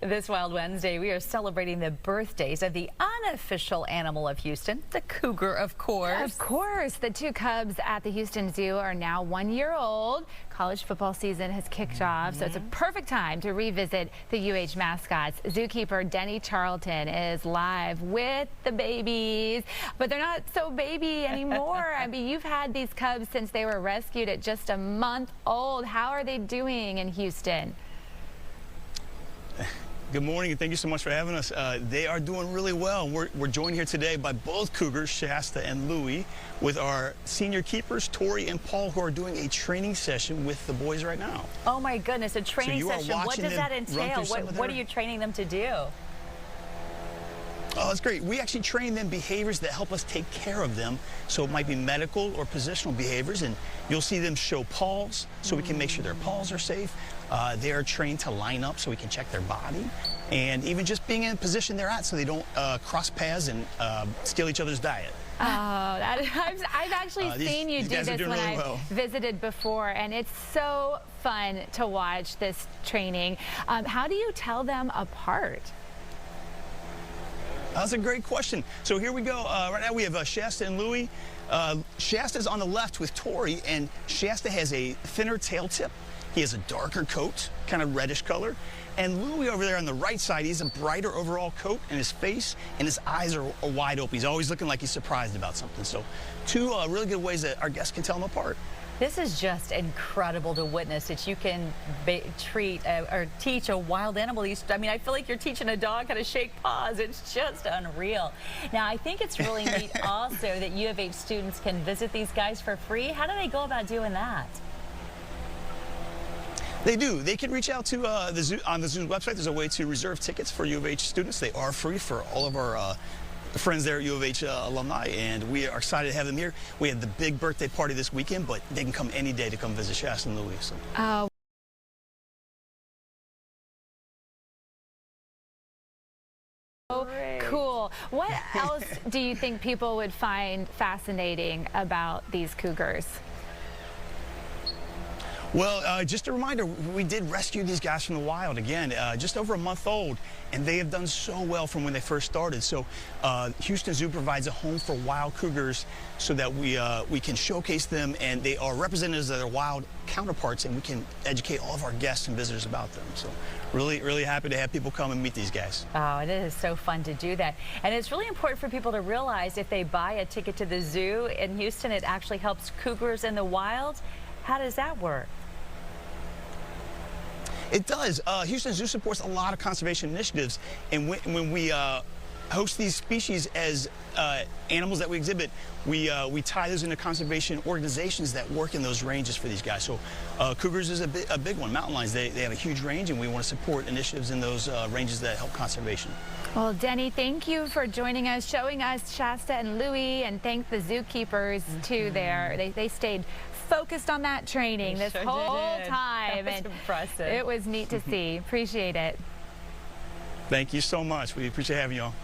This Wild Wednesday, we are celebrating the birthdays of the unofficial animal of Houston, the cougar, of course. Of course. The two cubs at the Houston Zoo are now 1 year old. College football season has kicked off, so it's a perfect time to revisit the UH mascots. Zookeeper Denny Charlton is live with the babies, but they're not so baby anymore. I mean, you've had these cubs since they were rescued at just a month old. How are they doing in Houston? Good morning, and thank you so much for having us. They are doing really well. We're joined here today by both cougars, Shasta and Louie, with our senior keepers, Tori and Paul, who are doing a training session with the boys right now. Oh my goodness, a training session. What does that entail? What are you training them to do? Oh, that's great. We actually train them behaviors that help us take care of them. So it might be medical or positional behaviors, and you'll see them show paws so we can make sure their paws are safe. They are trained to line up so we can check their body, and even just being in the position they're at so they don't cross paths and steal each other's diet. Oh, I've actually seen you do this when I visited before, and it's so fun to watch this training. How do you tell them apart? That's a great question. So here we go. Right now we have Shasta and Louie. Shasta's on the left with Tori, and Shasta has a thinner tail tip. He has a darker coat, kind of reddish color. And Louie over there on the right side, he's a brighter overall coat, and his face and his eyes are wide open. He's always looking like he's surprised about something. So two really good ways that our guests can tell them apart. This is just incredible to witness, that you can treat or teach a wild animal. I mean, I feel like you're teaching a dog how to shake paws. It's just unreal. Now, I think it's really neat also that U of H students can visit these guys for free. How do they go about doing that? They do. They can reach out to the zoo. On the zoo's website, there's a way to reserve tickets for U of H students. They are free for all of our friends there at U of H alumni, and we are excited to have them here. We had the big birthday party this weekend, but they can come any day to come visit Shasta and Louie. So. Cool. What else do you think people would find fascinating about these cougars? Well, just a reminder, we did rescue these guys from the wild, again, just over a month old, and they have done so well from when they first started. So Houston Zoo provides a home for wild cougars so that we can showcase them, and they are representatives of their wild counterparts, and we can educate all of our guests and visitors about them. So really, really happy to have people come and meet these guys. Oh, it is so fun to do that. And it's really important for people to realize if they buy a ticket to the zoo in Houston, it actually helps cougars in the wild. How does that work? It does. Houston Zoo supports a lot of conservation initiatives, and when we host these species as animals that we exhibit, we tie those into conservation organizations that work in those ranges for these guys. So cougars is a big one. Mountain lions, they have a huge range, and we want to support initiatives in those ranges that help conservation. Well, Denny, thank you for joining us, showing us Shasta and Louie, and thank the zookeepers too there. They stayed focused on that training this whole time. That was impressive. It was neat to see. Appreciate it. Thank you so much. We appreciate having you all.